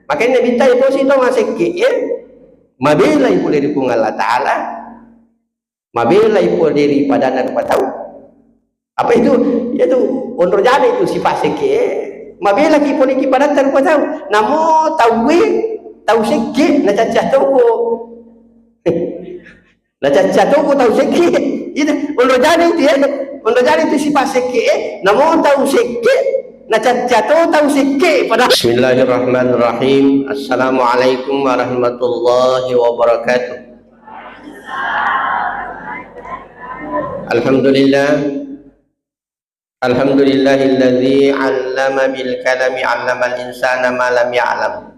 Makanya bita itu sih tong asik ya. Mabila ipu dari pung Allah Ta'ala, mabila ipu dari padanan patau. Apa itu? Itu untuk jadi itu sifat seke. Mabila ipu dari padanan patau. Namo tahu seke na cacah ko. Na cacah ko tahu seke. Itu untuk jadi itu ya. Untuk jadi itu sifat seke. Namo tahu seke. Tahu seke pada. Bismillahirrahmanirrahim. Assalamualaikum warahmatullahi wabarakatuh. Alhamdulillahilladzi 'allama bil kalami 'allamal insana ma lam ya'lam.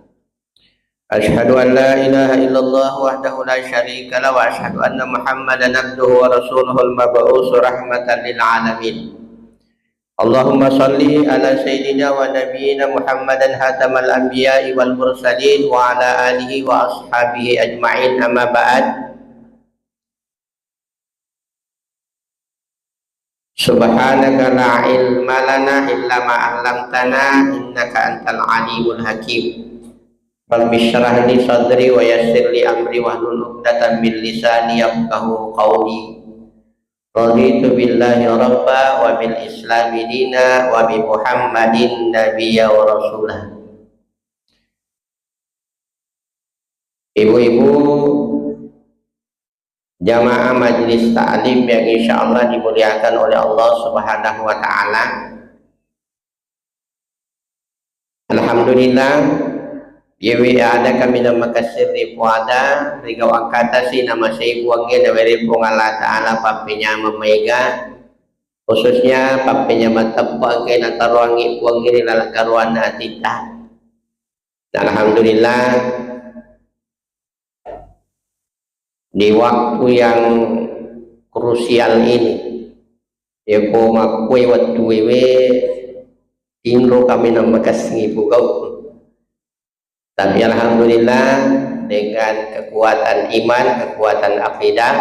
Asyhadu an la ilaha illallah wahdahu la syarika lahu wa asyhadu anna Muhammadan abduhu wa rasuluhul mab'uts rahmatan lil alamin. Allahumma salli ala sayyidina wa nabiyyina Muhammadan hatamal anbiya'i wal mursalin wa ala alihi wa ashabihi ajma'in, amma ba'd. Subhanaka la ilma lana illa ma 'allamtana innaka antal alimul hakim. Rabbi shrah li sadri wa yassir li amri wahlul 'uqdatam min lisani yafqahu qawli. Raditu billahi rabba wa bil islami dina wa bi Muhammadin nabiyya wa rasulah. Ibu-ibu jamaah majelis ta'lim yang insyaallah dimuliakan oleh Allah Subhanahu wa taala. Alhamdulillah, yewi ada kami nama kasir di puada rigau angkata si nama saya buangnya dari Allah Ta'ala papenya memega khususnya papenya matapang kay nataruangi buangnya lalakaruan na tita. Alhamdulillah, di waktu yang krusial ini ya po makui waktu wewe tinro kami nama kasih bugau. Tapi alhamdulillah dengan kekuatan iman, kekuatan akidah,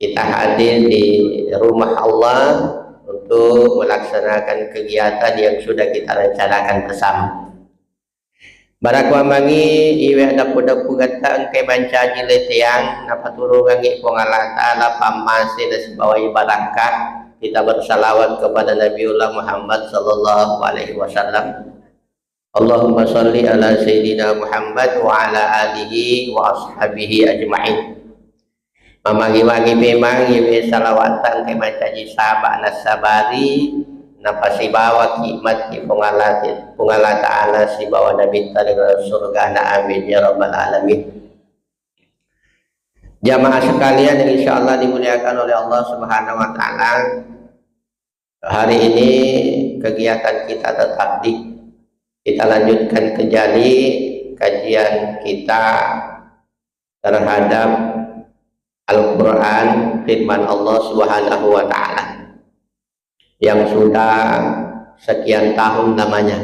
kita hadir di rumah Allah untuk melaksanakan kegiatan yang sudah kita rencanakan bersama. Barakwamangi iwe dapu-dapu gata engke banca jiletiang napaturungangi Allah Ta'ala pamase dan sebawai barakah. Kita bersalawat kepada Nabiullah Muhammad sallallahu alaihi wasallam. Allahumma salli ala sayyidina Muhammad wa ala alihi wa ashabihi ajma'in. Mamagi-magi memang yewe salawatan ke macaji sahabat nasabari napasi bawa kimat ki pungala ta'ala si bawa nabi tarik surga na amin ya rabbal alamin. Jamaah sekalian yang insyaallah dimuliakan oleh Allah Subhanahu wa taala, hari ini kegiatan kita tetap kita lanjutkan kembali kajian kita terhadap Al-Quran, firman Allah Subhanahu wa ta'ala yang sudah sekian tahun namanya.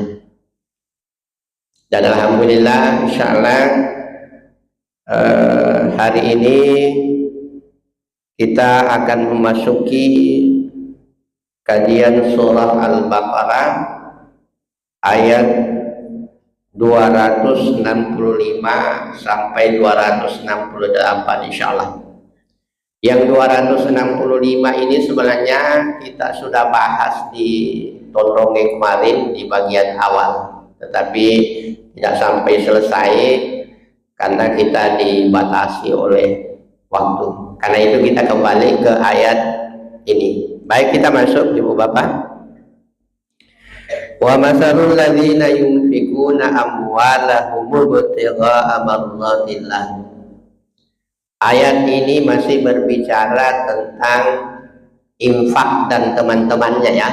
Dan alhamdulillah insyaallah hari ini kita akan memasuki kajian surah Al-Baqarah ayat 265 sampai 268 insyaallah. Yang 265 ini sebenarnya kita sudah bahas di tondronge kemarin di bagian awal, tetapi tidak sampai selesai karena kita dibatasi oleh waktu. Karena itu kita kembali ke ayat ini. Baik, kita masuk Ibu Bapak. Wa masalul ladzina yunfikuna amwalahum ibtigha'a mardatillah. Ayat ini masih berbicara tentang infak dan teman-temannya ya.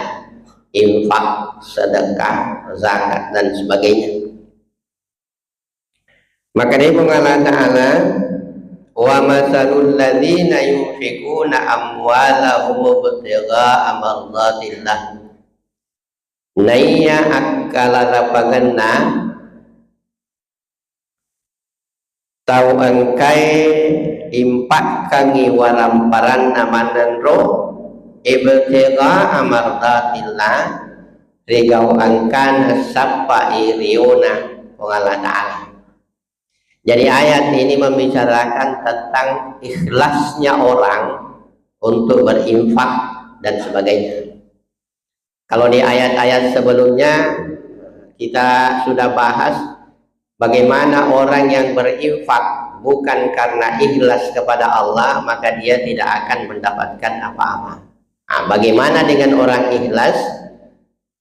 Infak, sedekah, zakat dan sebagainya. Maka dia Allah Ta'ala wa masalul ladzina yunfikuna amwalahum ibtigha'a mardatillah. Naya akala rapaganna tau angkai impak kangi waramparan namanan ro ibtigha amardatillah rigau angkan sapa iriona Allah Ta'ala. Jadi ayat ini membicarakan tentang ikhlasnya orang untuk berinfak dan sebagainya. Kalau di ayat-ayat sebelumnya kita sudah bahas bagaimana orang yang berinfak bukan karena ikhlas kepada Allah, maka dia tidak akan mendapatkan apa-apa. Nah, bagaimana dengan orang ikhlas?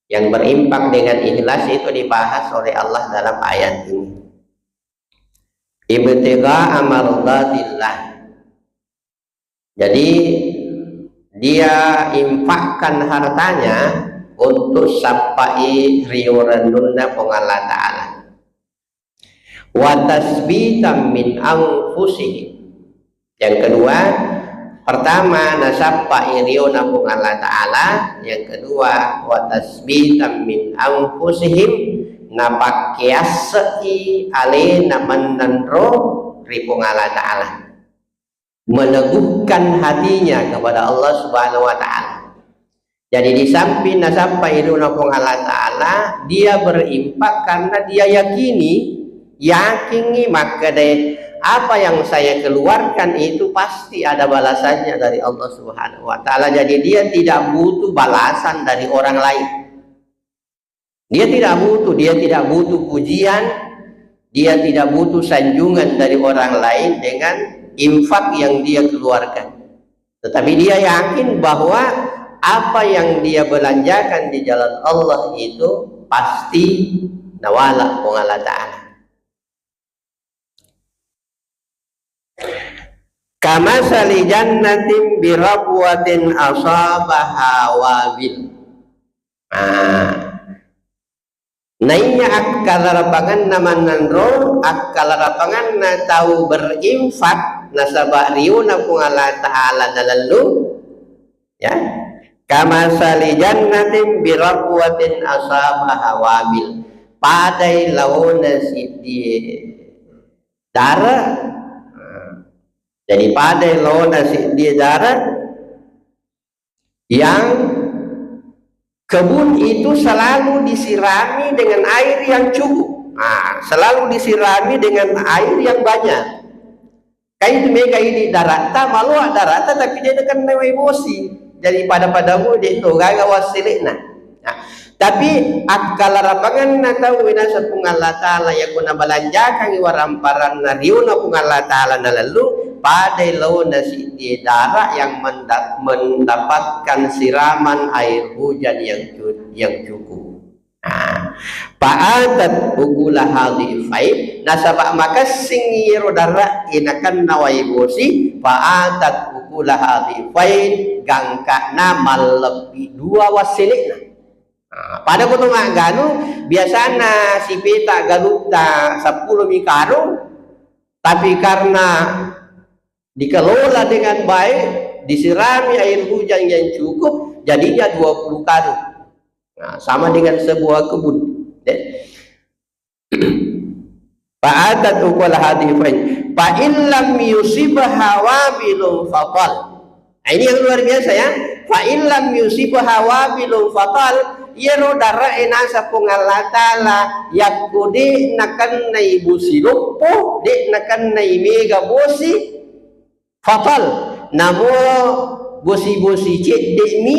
Yang berinfak dengan ikhlas itu dibahas oleh Allah dalam ayat ini. Ibtigha amardatillah. Jadi dia infakkan hartanya untuk sampai riuranunna Allah Ta'ala. Wa tasbitan min anfusihim. Yang kedua, pertama nasabpa iriona Allah Ta'ala. Yang kedua, wa tasbitan min anfusihim, napakiasai alena menandro ripung Allah Ta'ala, meneguhkan hatinya kepada Allah Subhanahu wa Ta'ala. Jadi di samping nasabpa iriona Allah Ta'ala, dia berimpak karena dia yakini maka deh apa yang saya keluarkan itu pasti ada balasannya dari Allah Subhanahu wa Ta'ala. Jadi dia tidak butuh balasan dari orang lain. Dia tidak butuh pujian, dia tidak butuh sanjungan dari orang lain dengan infak yang dia keluarkan. Tetapi dia yakin bahwa apa yang dia belanjakan di jalan Allah itu pasti nawala Allah Ta'ala. Kama sali jannatin birabwatin asabaha wabil. Nainya akal lapangan naman nanro, akal lapangan na tahu berinfak nasabah riuna kung Allah Ta'ala na lalu, ya. Kama sali jannatin birabwatin asabaha wabil. Padai launa si di darah. Jadi padai launa si di darah yang kebun itu selalu disirami dengan air yang cukup. Selalu disirami dengan air yang banyak. Kayak itu mega ini darata, malu darata tapi dia dekat newa emosi. Jadi padamu dia itu gagal wasilina. Tapi akal lapangan na tahu winasa pung Allah Ta'ala yang kuna balanjakan iwaramparan na riuna pung Allah Ta'ala na lalu padai launa si darah yang mendapatkan siraman air hujan yang cukup. Paatat ugulah hadifai nasabak maka singiro darah inakan nawai bosi paatat ugulah hadifai gangka nama lebih dua wasilikna. Pada kutong ganu biasanya si peta galuta 10 mikaro, tapi karena dikelola dengan baik, disirami air hujan yang cukup, jadinya 20 karung. Sama dengan sebuah kebun. Fa'atat ukul hadifain fa illam yusibha wabilun fatal. Ini yang luar biasa ya. Fa illam yusibha wabilun fatal, yero darah enasa pung Allah Ta'ala yakudi nakan nai busi lupo di nakan nai mega bosi fatal namo bosi-bosi cik demi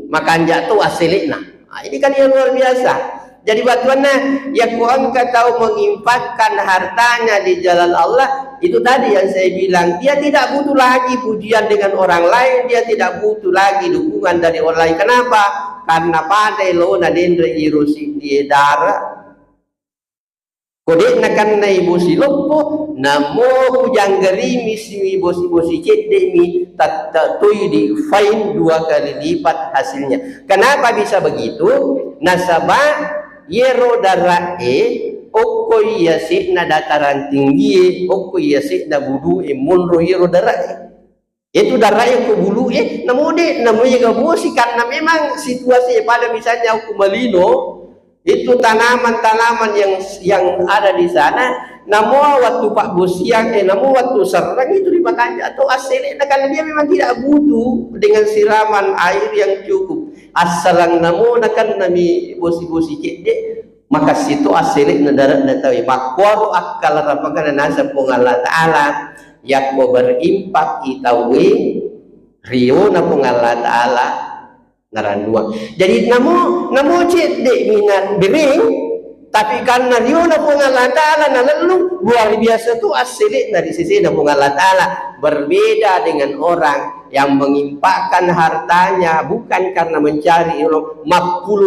makan jatuh asilikna. Ini kan yang luar biasa. Jadi bagaimana ya engkau tahu menginfakkan hartanya di jalan Allah, itu tadi yang saya bilang, dia tidak butuh lagi pujian dengan orang lain, dia tidak butuh lagi dukungan dari orang lain. Kenapa? Karena pada lo nadendre irusi di darah kode nakan nai bosi lopo namo hujang gerimi simi bosi cek demi tatui di fine 2 kali lipat hasilnya. Kenapa bisa begitu? Nasabah yero darah okoi yasik na dataran tinggi okoi yasik na budu munro yero darah itu darah yang kebulu namanya bosi karena memang situasi pada misalnya aku malino itu tanaman-tanaman yang ada di sana, namun waktu Pak Bosiang, namun waktu serang itu dimakan atau asalnya karena dia memang tidak butuh dengan siraman air yang cukup. Asalang namun akan nami bosi-bosi cek maka situ asilik nadarat natawi makwaru akal rapakan nasa pung Allah Ta'ala yakko berimpak itawi rio na pung Allah Ta'ala narandua. Jadi namo cik dek minat bering, tapi karena rio na pung Allah Ta'ala na lalu luar biasa tu asilik dari sisi na pung Allah Ta'ala. Berbeda dengan orang yang mengimpakkan hartanya bukan karena mencari 40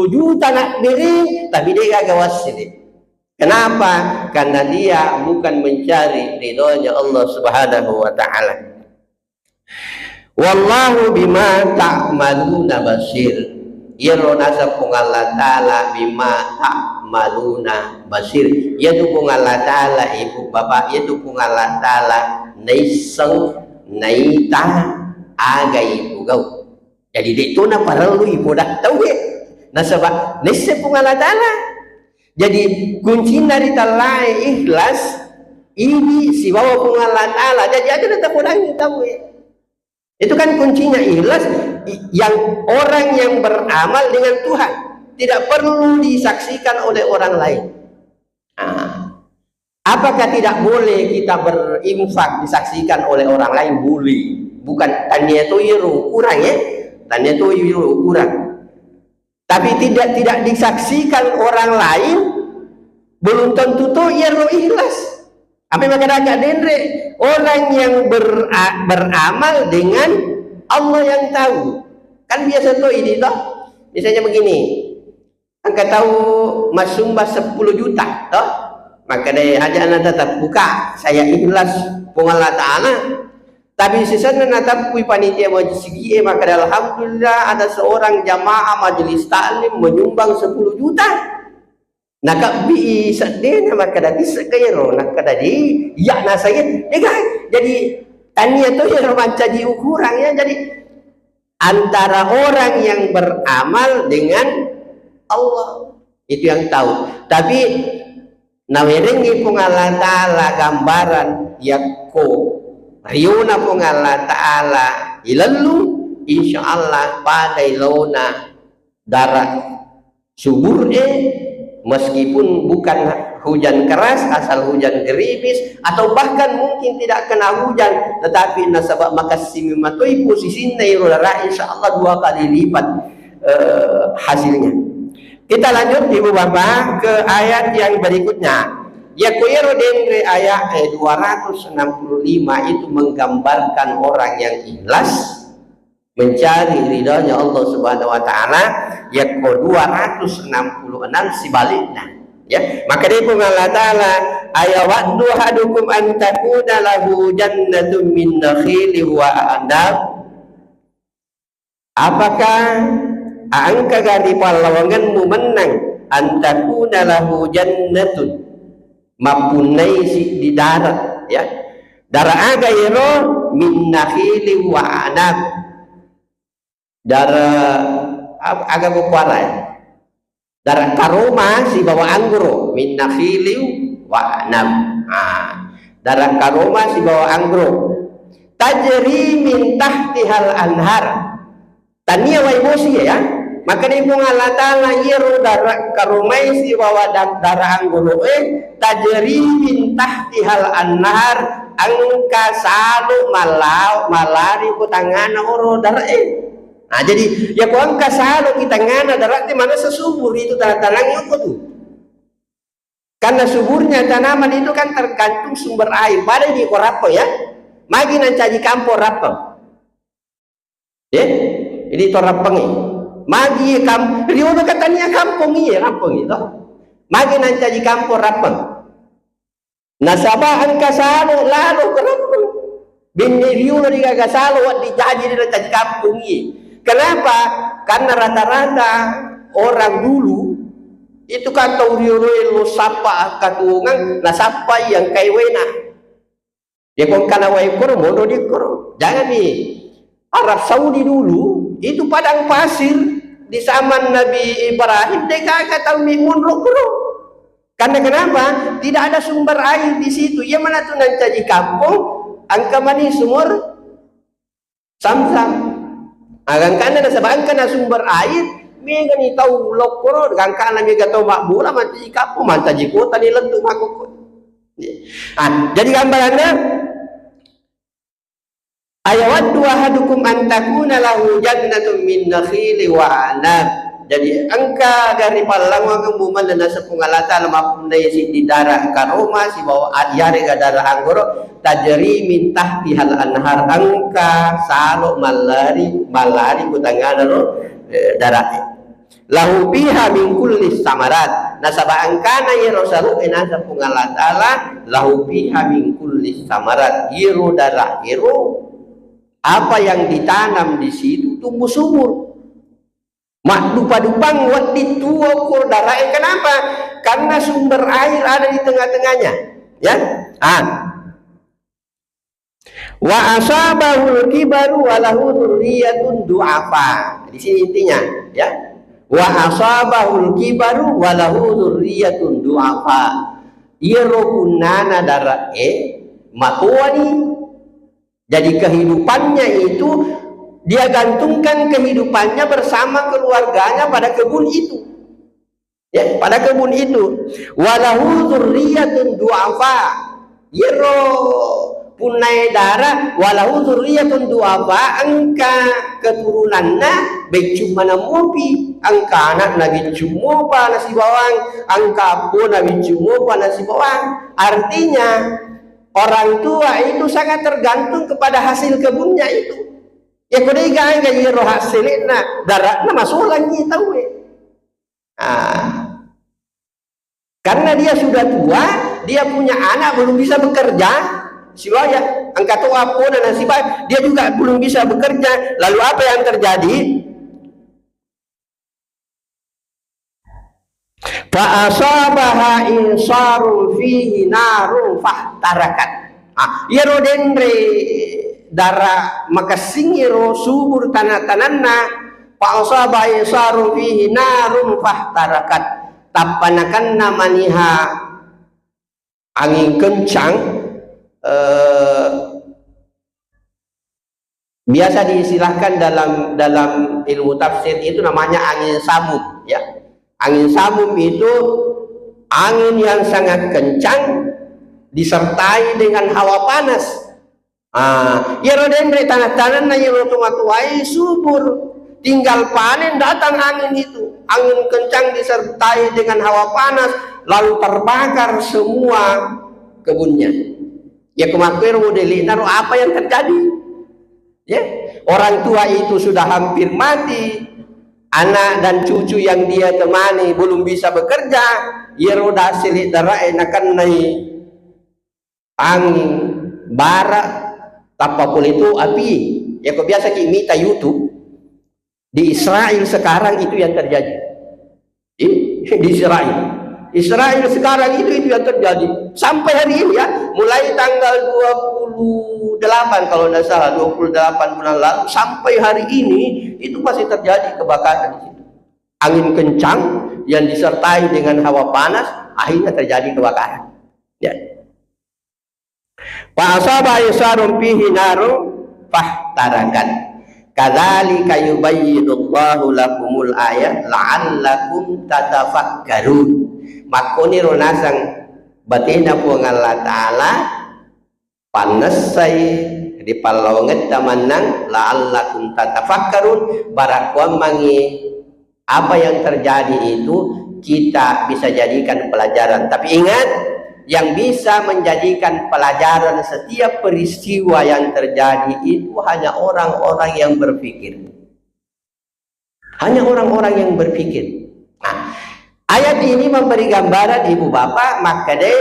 juta nak bering, tapi dia gagal wasilik. Kenapa? Karena dia bukan mencari ridhonya Allah Subhanahu wa Ta'ala. Wallahu bima ta'maluna basir. Iro nasa pung Allah Ta'ala bima ta'maluna basir. Yaitu pung Allah Ta'ala ibu bapak, yaitu pung Allah Ta'ala naiseng naita agai ibu gau. Jadi itu na paralu ibu dah tahu ya. Nasabah naiseng pung Allah Ta'ala. Jadi kunci dari talai ikhlas ini si bawa pung Allah Ta'ala. Jadi ada tak kurang tahu ya. Itu kan kuncinya ikhlas, yang orang yang beramal dengan Tuhan tidak perlu disaksikan oleh orang lain. Apakah tidak boleh kita berinfak disaksikan oleh orang lain? Boleh. Bukan tanya itu kurang ya, tanya itu kurang. Tapi tidak disaksikan orang lain belum tentu tuh ikhlas. Apa yang agak dendre orang yang beramal dengan Allah yang tahu. Kan biasa tuh ini toh. Misalnya begini. Angka tahu Mas Sumba 10 juta toh. Maka dia aja anda tetap buka. Saya ikhlas pengalat Ta'ala. Tapi sisanya natap kui panitia majlis segi maka alhamdulillah ada seorang jamaah majelis taklim menyumbang 10 juta. Nak bi sedena maka dadi sekairo nak kadadi ya na saya jadi tania tu ya romanca di ukuran ya. Jadi antara orang yang beramal dengan Allah itu yang tahu. Tapi nawerengi pung Allah Ta'ala gambaran yakko riuna pung Allah Ta'ala ilalu insyaallah pada ilona darat subur meskipun bukan hujan keras, asal hujan gerimis atau bahkan mungkin tidak kena hujan, tetapi nasabak makasimi matoi posisi nairullah insyaallah 2 kali lipat hasilnya. Kita lanjut ibu bapak ke ayat yang berikutnya. Ya kuiru dendre ayat 265 itu menggambarkan orang yang ikhlas mencari ridhonya Allah Subhanahu wa Ta'ala. Ya ke 266 sebaliknya ya. Maka dia pun Allah Ta'ala ayawaddu hadukum an takuna lahu jannatun min nakhili wa a'nab. Apakah angka gari pahlawanganmu menang an takuna lahu jannatun mapunai di darat ya. Darat aga yero min nakhili wa a'nab. Darat agak berkuarai darah karoma si bawa anggro min nakhiliu wa anam. Darah karoma si bawa anggro tajri min tahtihal anhar tania wa emosi ya. Maka dia pun Allah Ta'ala yiru darah karoma si bawa darah anggro tajri min tahtihal anhar angka salu malari ku tangana oro darah jadi ya kau angka selalu kita ngana darat di mana sesubur itu tanah-tanahnya apa tuh? Karena suburnya tanaman itu kan tergantung sumber air. Pada di korapo ya, magi nancaji kampor rapo. Ya, ini torapeng ini. Magi kampor, dia udah katanya kampung ini, rampung itu. Magi nancaji kampor rapo. Nasabah angka selalu lalu korapo. Bini riu di gagas selalu di jaji di nancaji kampung ini. Kenapa? Karena rata-rata orang dulu itu kata uriurui sapa katungan na sapa yang kaiwena. Ya kong kana wai koro modo di koro. Jangan nih. Arab Saudi dulu itu padang pasir di zaman Nabi Ibrahim deka kata munro koro. Karena kenapa? Tidak ada sumber air di situ. Ya mana tuh nanti kampung angka mani sumur Sam-sam. Agang kana na sabang kana sumber air mega ni tahu lokoro gangkana mega tahu makbula mati kapo manta jikota ni lentuk makoko. Jadi gambarannya ayawaddu ahadukum an takuna lahu jannatun min nakhili wa anab. Jadi angka dari palang wang buman dan nasa pungalata lemah punday si di darah karoma si bawa adyari ga darah anggoro tajri min tahtihal anhar angka salo malari kutangana ro darah lahu biha min kulli samarat nasaba angkana yero salu enasa pungalata lahu biha min kulli samarat yero darah yero apa yang ditanam di situ tumbuh subur. Mak dupa-dupang buat dituukur darah. Kenapa? Karena sumber air ada di tengah-tengahnya. Ya. Wa asabahul kibaru walahu dzurriyyatun du'afa. Di sini intinya, ya. Wa asabahul kibaru walahu dzurriyyatun du'afa. Irokunana darah matuani. Jadi kehidupannya itu dia gantungkan kehidupannya bersama keluarganya pada kebun itu, ya, pada kebun itu. Walahu dzurriyyatun du'afa, yero punai darah, walahu dzurriyyatun du'afa, angka keturunannya becumana mopi, angka anak nabi cumopa nasi bawang, angka pun nabi cumopa nasi bawang. Artinya orang tua itu sangat tergantung kepada hasil kebunnya itu. Ya kudai gaya yero hasilnya darahnya masuk lagi tahu karena dia sudah tua, dia punya anak belum bisa bekerja, siwaya angkat tua pun dan nasibah dia juga belum bisa bekerja. Lalu apa yang terjadi? Fa asabaha insarun fihi narun fahtarakat. Yero dendre darah maka singiro subur tanah-tanahna fa asaba yasaru fihi narun fahtarakat tapanakan namaniha angin kencang biasa diistilahkan dalam ilmu tafsir itu namanya angin samum, ya. Angin samum itu angin yang sangat kencang disertai dengan hawa panas. Yero dendre tanah-tanah na yero tumatuai subur, tinggal panen datang angin itu, angin kencang disertai dengan hawa panas, lalu terbakar semua kebunnya. Ya kemarin modeli naruh apa yang terjadi? Ya, orang tua itu sudah hampir mati, anak dan cucu yang dia temani belum bisa bekerja, yero dasilit darai nakan nai angin bara apapun itu api. Ya kok biasa kita YouTube di Israel sekarang itu yang terjadi. Di Israel sekarang itu yang terjadi sampai hari ini, ya, mulai tanggal 28 kalau tidak salah 28 bulan lalu sampai hari ini itu masih terjadi kebakaran di situ. Angin kencang yang disertai dengan hawa panas akhirnya terjadi kebakaran. Ya. Fa asaba yasarun fihi narun fahtarakat kadzalika yubayyinullahu lakumul ayat la'allakum tatafakkarun. Makoni ronasang batina po ng Allah Ta'ala panasay di palawangit tamanang la'allakum tatafakkarun. Barakwang mangi apa yang terjadi itu kita bisa jadikan pelajaran. Tapi ingat, yang bisa menjadikan pelajaran setiap peristiwa yang terjadi itu hanya orang-orang yang berpikir. Hanya orang-orang yang berpikir. Nah, ayat ini memberi gambaran ibu bapak, maka deh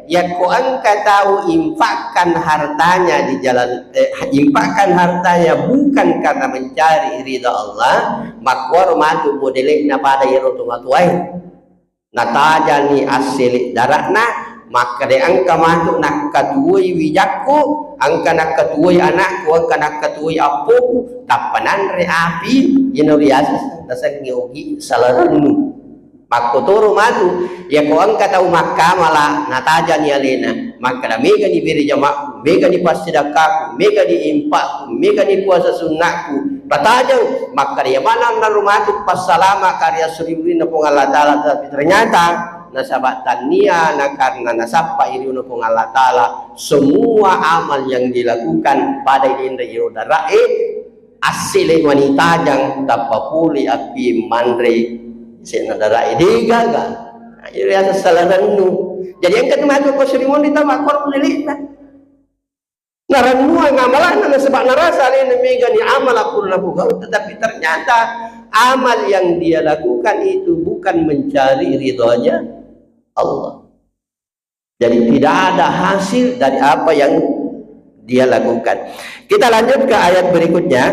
ya ko angka tahu infakkan hartanya di jalan infakkan hartanya bukan karena mencari ridha Allah, makwar matu modelekna pada yerotumatuai natajani asili darakna. Maka de angka masuk nak katuoi wijakku, angka nak katuoi anakku, angka nak katuoi apuku, tapanan re api inoriasis dasang yogi salarunu. Maka turu matu ya ko angka tahu maka malah natajan ya lena. Maka mega di biri jamaku, mega di pasidakaku, mega di impakku, mega di puasa sunnahku, Ratajang maka dia mana narumati pas salama karya seribu na pong Allah Ta'ala, tapi ternyata nasabatan niya na karena nasapa iri na pong Allah Ta'ala semua amal yang dilakukan pada inda irodara asile wanita yang tapapuli api mandre sinadara ide gaga iri asa salaranu. Jadi yang kedua itu ko serimun ditama kor lilita naranua ngamalan na sebab narasa alin mega ni amal aku lakukan, tetapi ternyata amal yang dia lakukan itu bukan mencari ridhonya Allah. Jadi tidak ada hasil dari apa yang dia lakukan. Kita lanjut ke ayat berikutnya.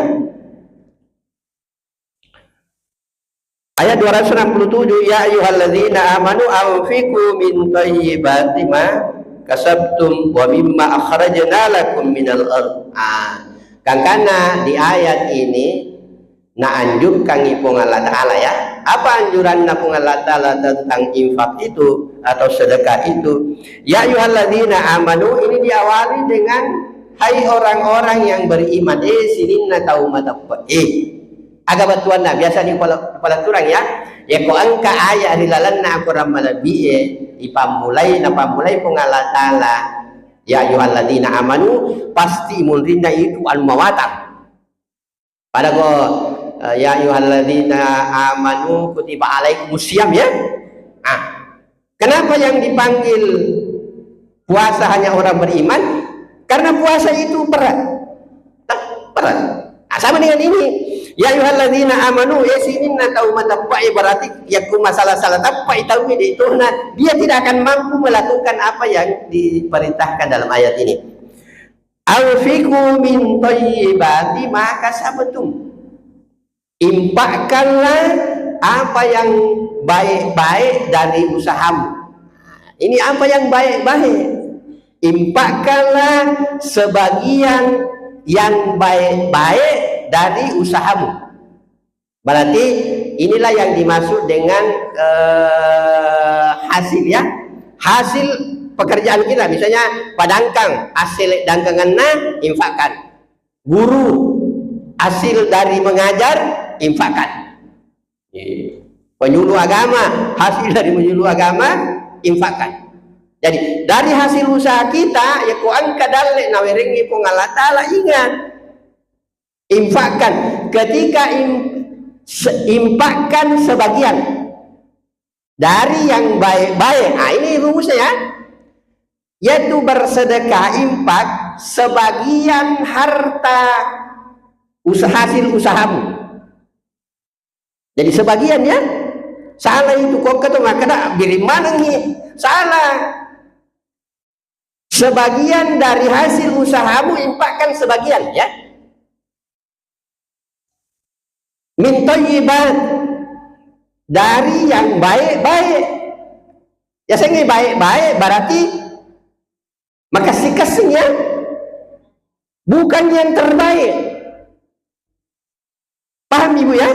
Ayat 267, ya ayyuhalladzina amanu anfiqu min thayyibati ma kasabtum wa mimma akhrajna lakum minal ardh. Kangkana di ayat ini na anjurkan ipung Allah Ta'ala ya. Apa anjuran na pung Allah Ta'ala tentang infak itu atau sedekah itu? Ya ayyuhalladzina amanu, ini diawali dengan hai orang-orang yang beriman. Sini na tahu mata agak batuan na biasa di kepala turang ya. Ya ko angka ayat rilalan na aku ramalabi ipamulai na pamulai pung Allah Ta'ala ya ayyuhalladzina amanu pasti munrinda itu al-mawatang pada ko ya ayyuhalladzina amanu kutiba alaikumusiyam ya. Kenapa yang dipanggil puasa hanya orang beriman? Karena puasa itu berat. Sama dengan ini ya ayyuhalladzina amanu sini na tahu matapai berarti yakum masalah tapai tahu itu dia tidak akan mampu melakukan apa yang diperintahkan dalam ayat ini. Anfiqu min thayyibati ma kasabtum, infakkanlah apa yang baik-baik dari usahamu. Ini apa yang baik-baik, infakkanlah sebagian yang baik-baik dari usahamu. Berarti inilah yang dimaksud dengan hasil ya, hasil pekerjaan kita. Misalnya padangkang hasil dangkanganna infakkan, guru hasil dari mengajar infakkan, penyuluh agama hasil dari menyuluh agama infakkan. Jadi dari hasil usaha kita ya ku angka dalek nawiringi pung Allah Ta'ala, ingat infakkan. Ketika infakkan sebagian dari yang baik-baik, ini rumusnya ya, yaitu bersedekah infak sebagian harta hasil usahamu. Jadi sebagian ya, salah itu kok ketemu kena biriman nih, salah. Sebagian dari hasil usahamu infakkan sebagian ya. Min thayyibat, dari yang baik-baik. Ya saya baik-baik berarti makasih-kasihnya bukan yang terbaik. Paham Ibu ya?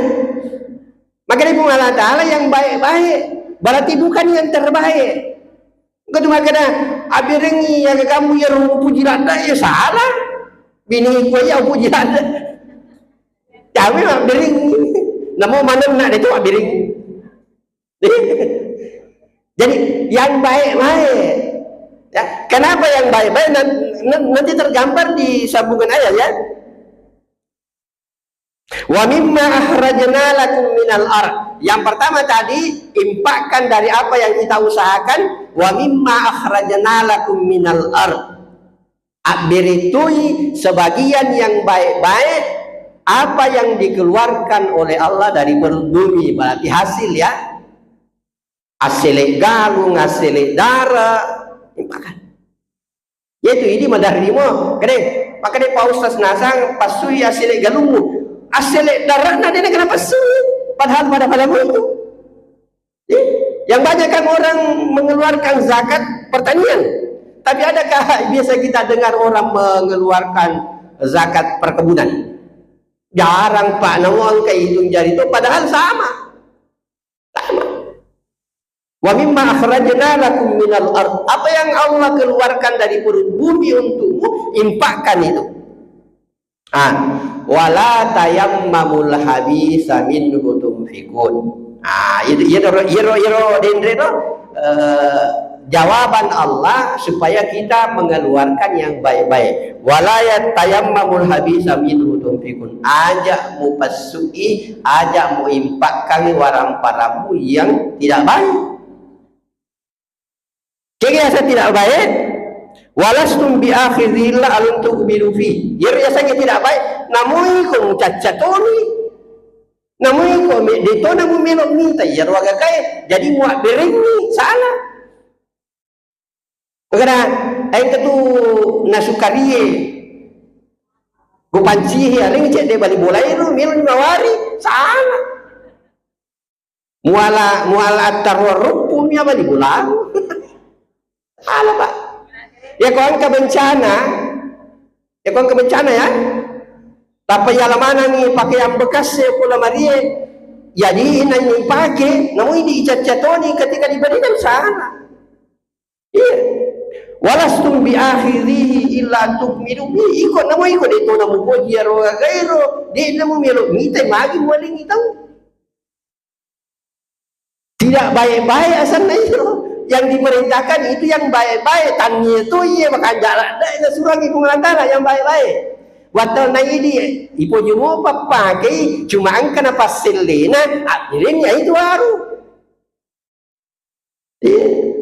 Maka Ibu Allah Ta'ala yang baik-baik berarti bukan yang terbaik. Kau cuma kena abirengi yang kamu yang puji randa ya salah. Bini ku ya puji randa. Kami abirengi. Namo mana nak itu abirengi. Jadi yang baik-baik. Ya, kenapa yang baik-baik? Nanti tergambar di sambungan ayat ya. Wa mimma akhrajna lakum minal ardh. Yang pertama tadi infakkan dari apa yang kita usahakan. Wa mimma akhrajna lakum minal ardh. Beritui sebagian yang baik-baik apa yang dikeluarkan oleh Allah dari perut bumi, berarti hasil ya. Hasil galung, hasil darah, infakkan. Yaitu ini madarimo. Kadang makanya Pak Ustaz Nasang pasui hasil galungmu. Asal darah nanti kenapa sulit? Padahal pada itu. Yang banyak kan orang mengeluarkan zakat pertanian. Tapi adakah biasa kita dengar orang mengeluarkan zakat perkebunan? Jarang Pak, nawang kayak hitung jari itu padahal sama. Wa mimma akhrajna lakum minal ardh. Apa yang Allah keluarkan dari perut bumi untukmu, infakkan itu. Wala tayammamul habisa minhu tunfikun. Iro dendre no jawaban Allah supaya kita mengeluarkan yang baik-baik. Wala tayammamul habisa minhu tunfikun. Ajak mu pasui, ajak mu impakkan waram-paramu yang tidak baik. Jika tidak baik, walastum bi akhidillah alun tuqbilu fi. Ya rasanya tidak baik, namun ko cacatoni. Namun ko dito na mo melok ni tayar waga kay jadi muak bering ni salah. Karena ay ketu nasukariye. Bupanci aling cek de bali bolai ru milon mawari salah. Muala tarwarrup punya bali bola. Salah Pak. Ya kawan kebencana ya. Tapi yang mana nih pakai yang bekas ya pula Maria. Jadi ini pakai, namun ini ijat-jatoni ketika diberikan salah. Iya. Walastum bi akhirihi illa tukmilu bi. Ikut namun ikut itu namun pojiar wa gairo. Dia namun melok minta magi mualing itu. Tidak baik-baik asal itu. Yang diperintahkan itu yang baik-baik, tanya itu iya makan jalan dah surang ikut melantara yang baik-baik. Watal na ini ipo jumo pakai cuma angkana pasilina akhirnya itu baru.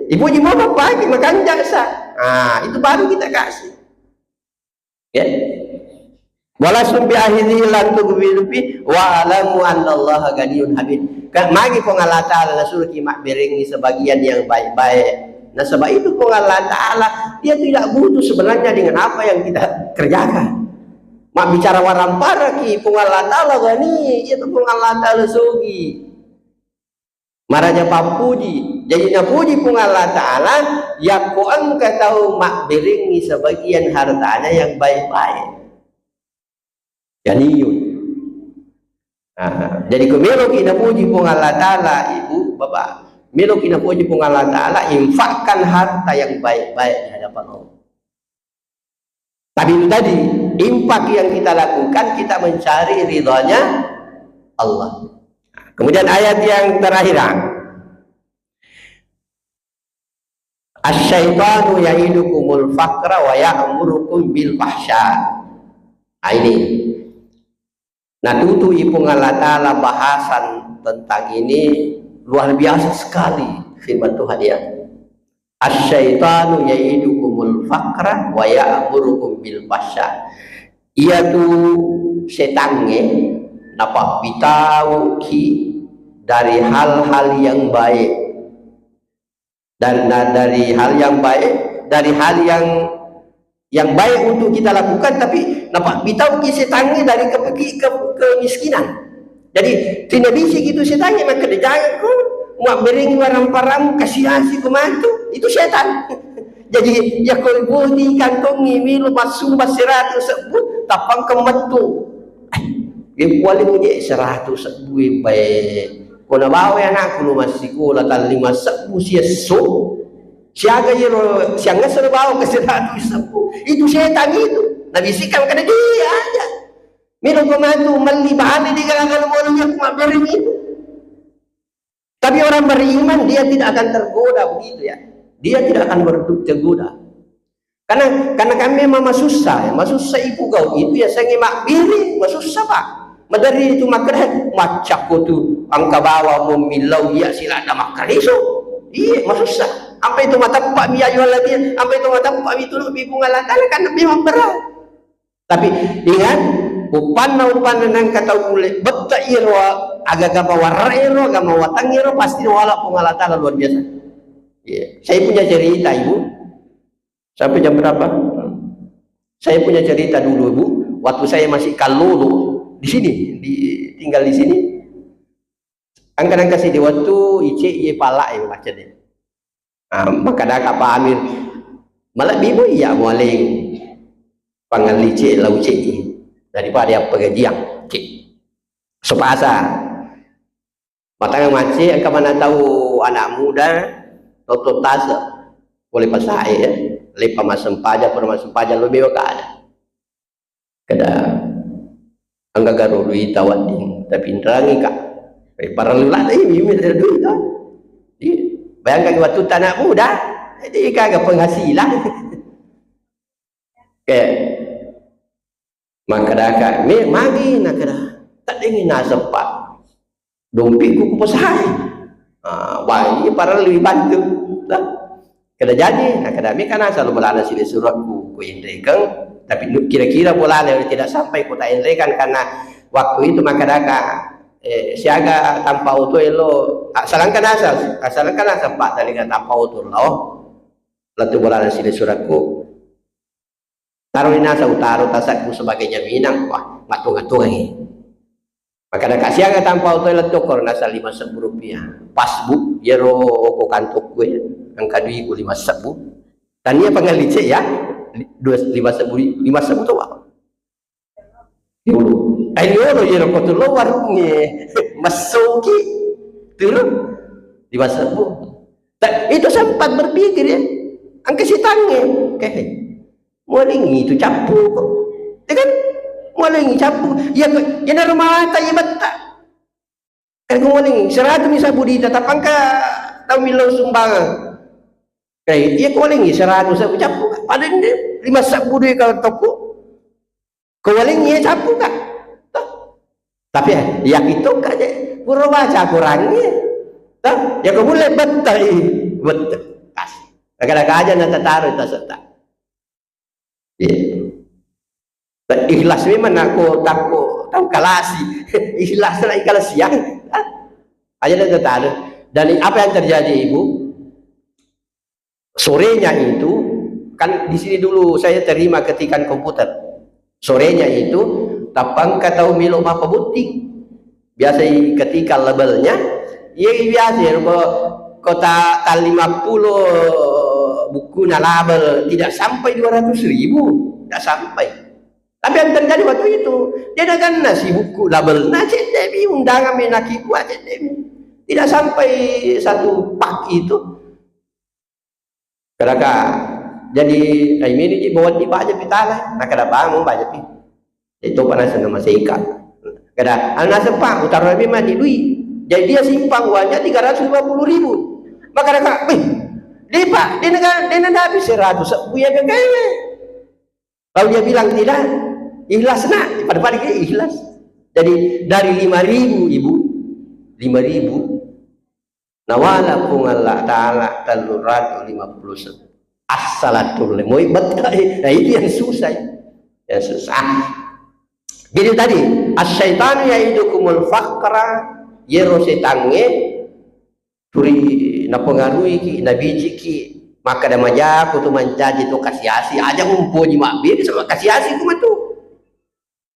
Ipo jumo pakai makan jasa. Itu baru kita kasih. Ya. Walasum bi akhidhi lan tughbirubi wa alamu annallaha ganiyun hamid. Magi pong Allah Ta'ala nasuruh kimak beringi sebagian yang baik-baik. Nah sebab itu pong Allah Ta'ala dia tidak butuh sebenarnya dengan apa yang kita kerjakan. Mak bicara warampara ki pong Allah Ta'ala gani itu pong Allah Ta'ala sugi. Marahnya papuji. Jadi puji pong Allah Ta'ala ya ko angka tahu mak beringi sebagian hartanya yang baik-baik. Ganiyun. Jadi kemelo kita puji pun Allah Ta'ala ibu bapak melo kita puji pun Allah Ta'ala infakkan harta yang baik-baik di hadapan Allah. Tapi itu tadi infak yang kita lakukan kita mencari ridhonya Allah. Kemudian ayat yang terakhir, asyaitanu ya'idukumul faqra wa ya'murukum bil fahsya. Ini nah tutu ipung Allah Ta'ala bahasan tentang ini luar biasa sekali firman Tuhan ya. Asyaitanu ya'idukumul faqra wa ya'murukum bil fahsya. Ia tu setange dapat bitau ki dari hal-hal yang baik dan dari hal yang baik, dari hal yang baik untuk kita lakukan, tapi nampak bitau ki setangi dari kemiskinan. Jadi tidak bisa gitu setangi maka dia jangan kau mau bering barang-barang kasih hasil kemantu itu setan. Jadi ya kau budi kantongi milu masuk basiratus sebut tapang kemantu. Dia paling dia 100 sebu baik. Kau nak bawa anak kau masih kau latar 5 sebu sia so. Siaga yero sianga serbawa ke 100 sebu. Itu setan itu. Nabi sikam kada dia aja. Minum kemantu melibahani di kalangan mulutnya bering itu. Tapi orang beriman dia tidak akan tergoda begitu ya. Dia tidak akan tergoda. Karena kami memang susah ya. Susah ibu kau itu ya sangi mak biri, susah Pak. Madari itu makan macak tu angka bawa memilau ya sila ada makan iso. Iya susah. Apa itu mata pak biaya jual lagi? Apa itu mata pak itu lebih bungalan kan memang berat. Tapi ingat upan nang kata boleh betul irwa agak gama warero gama watang iro pasti wala pengalatan luar biasa. Iya. Saya punya cerita ibu. Sampai jam berapa? Saya punya cerita dulu ibu. Waktu saya masih kalulu di sini, tinggal di sini. Angkat kasih di waktu ice ye pala ya macam ni. Maka dah kapa Amir malah bibu iya mualing pangali ce lau ce daripada yang pegajian ce sepasa matang mace angka mana tahu anak muda toto tasa boleh pasai ya lepa masem paja per masem paja lebih ada kada angga garu duit tawading tapi nerangi kak para lula ini minta duit tu bayangkan waktu tanah muda jadi kagak penghasilan kayak maka dah kak magi nak dah tak ingin nak sempat dompiku kupasai wah ini para lebih bantu lah kada jadi nak kada mi kana selalu belana sini suratku ku indrekan tapi kira-kira bola tidak sampai kota indrekan karena waktu itu maka dah siaga tanpa auto elo asalkan asal pak tadi kan tanpa auto lo letu bola sini suratku taruh nasa utaro tasakku sebagai jaminan wah ngatung-ngatung ini maka dah siaga tanpa auto letu korna nasa 5.000 rupiah pasbuk yero ko kantok gue angka duit ku 5.000 tania pangalice ya 5.000 tu apa dulu ayo yero ko tu lo warungnya masuki dulu 5.000 itu sempat berpikir ya angka si tange kayak mualingi itu capu kok ya kan mualingi capu ya na rumah ta ya bata kan mualingi 100 misa budita tapangka tahu milo sumbangan kayak iya mualingi 100 sabu capu paling 5 sabu deh kalau toko mualingi capu kak tapi ya itu kak pura baca kurangnya ya kau boleh betul kasih kadang-kadang aja nanti taruh itu serta ikhlas memang aku tahu kalasi ikhlas lah ikhlas siang aja nanti taruh dan apa yang terjadi ibu sorenya itu kan di sini dulu saya terima ketikan komputer sorenya itu tapang tahu milo apa butik biasa ketika labelnya iya biasa kota 50 buku na label tidak sampai 200.000 tidak sampai tapi yang terjadi waktu itu dia dengan nasi buku label nah cedemi undangan menaki kuat cedemi tidak sampai satu pak itu kerana jadi ini bawa di baca pitala nak ada bangun baca pi itu panas nama seikat kada anak sepang utara lebih mati duit jadi dia simpang uangnya 350.000 maka ada dia pak dia nak habis 100 buya kekaya lalu dia bilang tidak ikhlas nak pada dia ikhlas jadi dari 5.000 ibu 5.000 nawala pun Allah Ta'ala talurat 50 as-salatul lemoy betul nah itu yang susah jadi tadi as-syaitanu yaidukumul faqra yero setange turi na pengaruhi ki na biji ki maka da maja ku tu mancaji tu kasiasi aja ngumpul di makbir sama kasiasi ku matu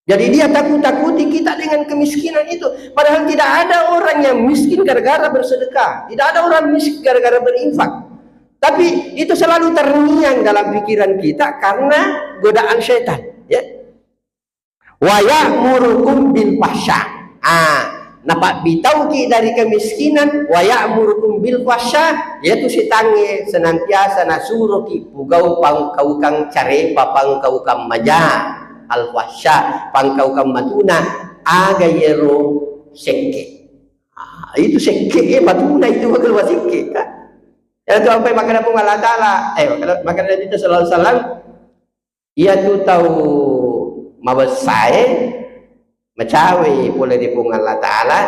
jadi dia takut-takuti kita dengan kemiskinan itu padahal tidak ada orang yang miskin gara-gara bersedekah tidak ada orang miskin gara-gara berinfak tapi itu selalu terngiang dalam pikiran kita karena godaan syaitan ya wa ya'murukum bil fahsya napak bitauki dari kemiskinan wa ya'murukum bil fahsya yaitu sitange senantiasa nasuruh ki pugau pangkau kang carepa pangkau kang maja al fahsya pangkau kang matuna aga yero sekke itu sekke matuna itu bakal sekke kan ya tu apa makanan pun Allah Taala makanan Nabi sallallahu alaihi wasallam ia tu tahu mabasai macawi boleh di pung Allah Ta'ala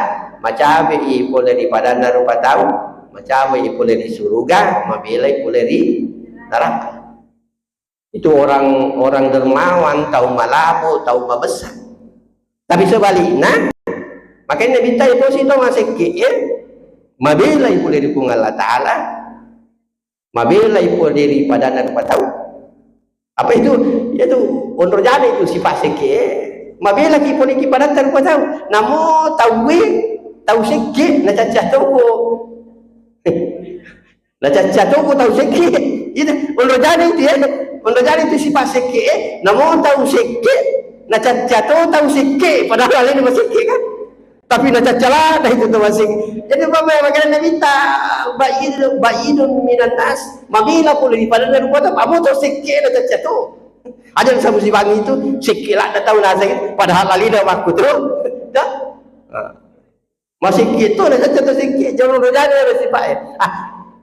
macawi boleh di padana rupa tahu macawi boleh di surga mabilai boleh di neraka itu orang dermawan tahu malabu tahu mabesar tapi sebaliknya makanya minta itu sih tahu masih ya mabilai boleh di pung Allah Ta'ala mabilai boleh di padana rupa tahu apa itu yaitu untuk jadi itu sifat sekye mabela ki poni ki padat tan ko tahu namo tahu sikit na cacato ko na cacato ko tahu sikit itu untuk jadi dia untuk jadi itu sifat sikit namo tahu sikit na cacato tahu sikit padahal ini masih sikit kan tapi na cacala dah itu tu masih jadi makanya minta baidun minan nas mabela poli di padat tan ko tahu amo tahu sikit na cacato Ada yang sabu si bangi itu sikilak dah tahu nasa gitu, padahal lalida waktu tu dah masih gitu dah jatuh sikit jangan berjalan dari sifat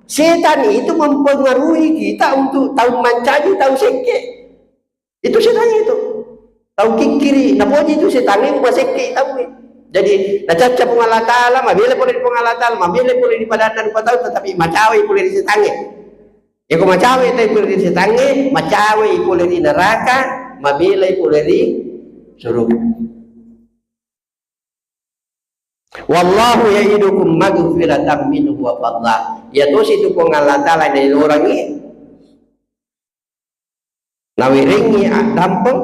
setan itu mempengaruhi kita untuk tahu mancani tahu sikit itu setan itu tahu kiri nak puji itu setan ini buat sikit tahu jadi nak caca pengalat Allah mabila boleh pengalat Allah mabila boleh di padatan tahu tetapi macawi boleh di setan ya kau macawi tapi boleh di setan macawi boleh di neraka mabila boleh di surga. Wallahu ya'idukum maghfiratan minhu wa fadla. Ya tu situ pengalat Allah dari orang ini. Nawiringi dampeng.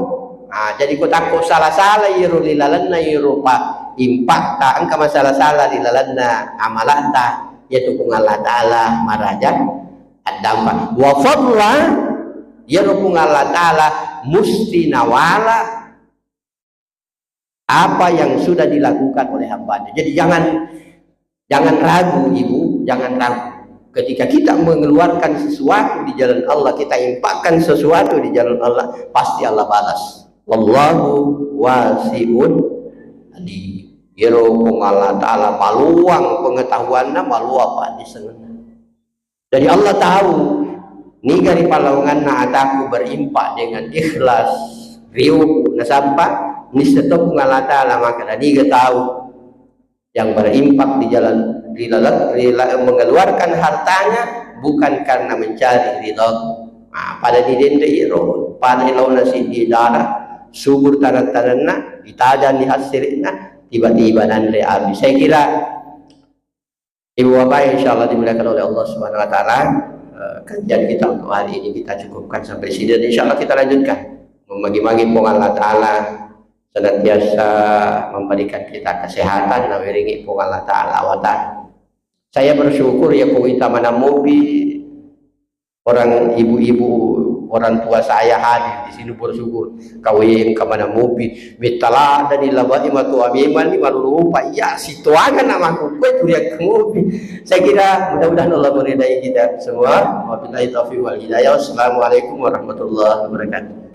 Jadi kau takut salah-salah iru lilalanna iru pak impak tak angka masalah salah lilalanna amalan tak. Ya tu pengalat Allah maraja dampeng. Wa fadla ya pengalat Allah musti nawala apa yang sudah dilakukan oleh hambanya. Jadi jangan ragu ibu, jangan ragu. Ketika kita mengeluarkan sesuatu di jalan Allah, kita infakkan sesuatu di jalan Allah, pasti Allah balas. Wallahu wasi'un alim. Yero Allah Ta'ala maluang pengetahuannya malu apa di sana. Jadi Allah tahu ni dari palungan na ataku berimpak dengan ikhlas riuh nasampa ni setop pengalata lah maka dia tahu yang berimpak di jalan mengeluarkan hartanya bukan karena mencari ridha. Pada didende iro pada launa si di darah subur tanah-tanahna ditajan di hasilnya tiba-tiba nanti habis. Saya kira ibu bapak insyaallah dimuliakan oleh Allah Subhanahu wa taala. Kajian kita untuk hari ini kita cukupkan sampai sini dan insyaallah kita lanjutkan membagi-bagi Allah Ta'ala senantiasa memberikan kita kesehatan nawiringi Allah Ta'ala wa ta'ala. Saya bersyukur ya kuita mana mobi orang ibu-ibu orang tua saya hadir di sini bersyukur kawin ke mana mobi bitala dan ilabai matu abiman ni baru lupa ya situangan namaku kue turiak ke mobi. Saya kira mudah-mudahan Allah meridai kita semua. Wabillahi taufiq wal hidayah. Wassalamualaikum warahmatullahi wabarakatuh.